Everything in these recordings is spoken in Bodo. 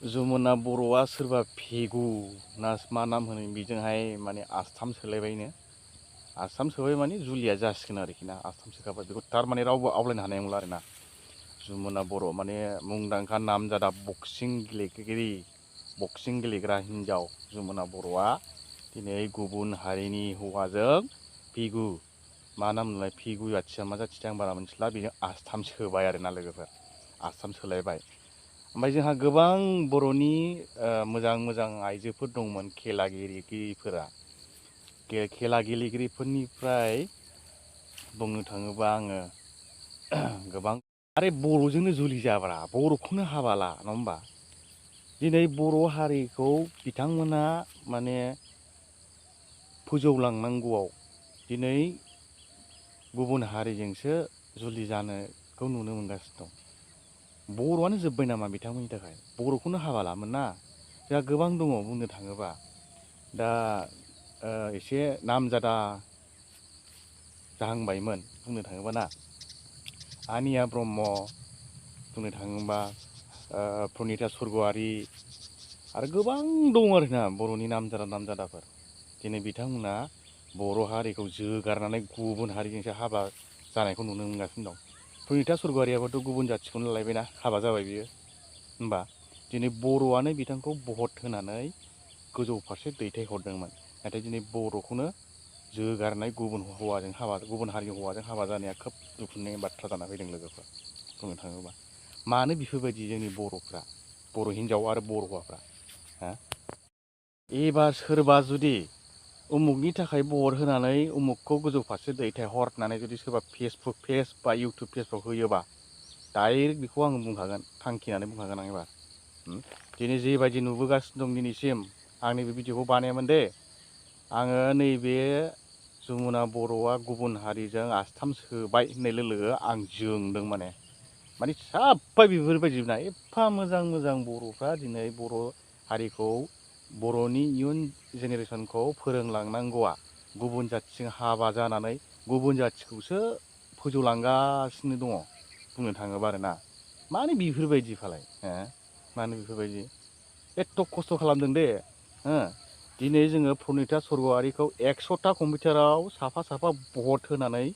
जमुना बर'आ सोरबा भेगु ना मा नाम होनो बेजोंहाय माने आस्थाम सोलायबायनो। आस्थाम सोबाय माने जुलिया जासिगोन आरोखि ना, आस्थाम सोखाबाय बेखौ थारमाने रावबो आवलायनो हानाय नंला आरोना। जमुना बर' माने मुंदांखा नामजादा बक्सिं गेलेग्रा हिन्जाव जमुना बर'आ दिनै गुबुन हारिनि हौवाजों भेगु मा नाम होनलाय भेगु जाथिया मा जाथिथाय आं बारा मिथिला, बेनो आस्थाम सोबाय आरोना लोगोफोर, आस्थाम सोलायबाय। ओमफ्राय जोंहा गोबां बर'नि मोजां मोजां आइजोफोर दंमोन खेला गेलेगिरिफोरा। खेला गेलेगिरिफोरनिफ्राय बुंनो थाङोबा आङो गोबां आरे बर'जोंनो जुलि जाब्रा, बर'खौनो हाबा ला, नङा होमबा? दिनै बर' हारिखौ बिथांमोना माने फोजौलांनांगौआव दिनै गुबुन हारिजोंसो जुलि जानायखौ नुनो मोनगासिनो दं। बर'आनो जोब्बाय नामा बिथांमोननि थाखाय? बर'खौनो हाबा लामोन ना। जोंहा गोबां दङ बुंनो थाङोबा। दा एसे नामजादा जाहांबायमोन बुंनो थाङोबा ना। आनिया ब्रह्म, बुंनो थाङोबा प्रनिता सर्ग'यारि आरो गोबां दङ आरोना बर'नि नामजादाफोर। दिनै बिथांमोना बर' हारिखौ जोगारनानै गुबुन हारिजोंसो हाबा जानायखौ नुनो मोनगासिनो दं। प्रनिता सर्ग'यारियाबोथ' गुबुन जाथिखौनो लायबायना, हाबा जाबाय बियो। होमबा दिनै बर'आनो बिथांखौ भट होनानै गोजौ फारसे दैथायहरदोंमोन। नाथाय दिनै बर'खौनो जोगारनाय गुबुन हारिनि हौवाजों हाबा जानाया खोब दुखुनांथाव बाथ्रा जाना फैदों लोगोफोर बुंनो थाङोबा। मानो बेफोरबायदि जोंनि बर'फ्रा, बर' हिनजाव आरो बर' हौवाफ्रा हा? एबार सोरबा जुदि उमुगनि थाखाय भट होनानै उमुगखौ गोजौ फारसे दैथायहरनानै जुदि सोरबा फेसबुक पेज बा इउटुब पेजफ्राव होयोबा डाइरेक्ट बेखौ आङो बुंखागोन, थांखिनानै बुंखागोन आं एबार। दिनै जेबायदि नुबोगासिनो दं दिनैसिम, आं नैबे भिडिअखौ बानायामोन दे, आङो नैबे जमुना बर'आ गुबुन हारिजों आस्थाम सोबाय होननाय लोगो लोगो आं जोंदों माने साफ्फा बेफोरबायदिना एफा मोजां मोजां बर'फ्रा दिनै बर' हारिखौ, बर'नि इयुन जेनेरेसनखौ फोरोंलांनांगौआ गुबुन जाथिजों हाबा जानानै गुबुन जाथिखौसो फोजौलांगासिनो दङ बुंनो थाङोबा आरोना। मानो बेफोरबायदि फालाय हो? मानो बेफोरबायदि एथ' खस्थ' खालामदों दे हो? दिनै जोङो प्रनिता सर्ग'यारिखौ 100टा कम्पिउटाराव साफा साफा भट होनानै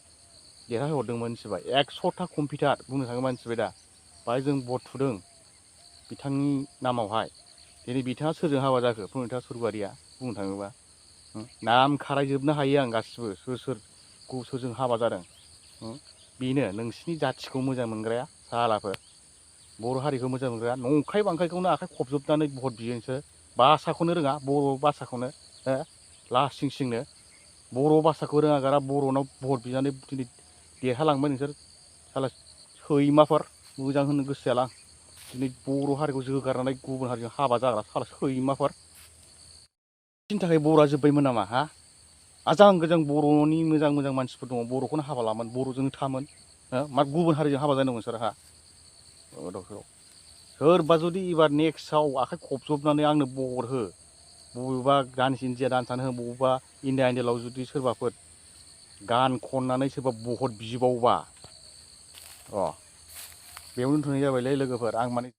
देरहाहरदोंमोन मिथिबाय। 100टा कम्पिउटार बुंनो थाङोबा मिथिबाय दा, बाहाय जों भट थुदों बिथांनि नामावहाय। दिनै बिथाङा सोरजों हाबा जाखो प्रनिता सर्ग'यारिया बुंनो थाङोबा? नाम खारायजोबनो हायो आं गासिबो, सोरजों हाबा जादों। बेनो नोंसिनि जाथिखौ मोजां मोनग्राया सालाफोर, बर' हारिखौ मोजां मोनग्राया नंखाय बांखायखौनो आखाइ खबजोबनानै भट बियो नोंसोर। भाषाखौनो रोङा, बर' भाषाखौनो हो, लासिं सिंनो बर' भाषाखौ रोङा गारा बर'नाव भट बिनानै दिनै देरहालांबाय नोंसोर साला सैमाफोर। मोजां होननो गोसो जाला आं दिनै बर' हारिखौ जोगारनानै गुबुन हारिजों हाबा जाग्रा साला सैमाफोर। बिनि थाखाय बर'आ जोब्बायमोन नामा हा? आजां गाजां बर'नि मोजां मोजां मानसिफोर दङ, बर'खौनो हाबा लामोन, बर'जोंनो थामोन, मा गुबुन हारिजों हाबा जानांगौ नोंसोर हा? सोरबा जुदि एबार नेक्स्टआव आखाइ खबजबनानै आंनो भट हो, बबेबा डान्स इन्डिया डान्सआनो होन, बबेबा इन्डिया आइडलाव जुदि सोरबाफोर गान खननानै सोरबा भट बिबावबा बेयावनो दोनथ'नाय जाबायलै लोगोफोर। आं माने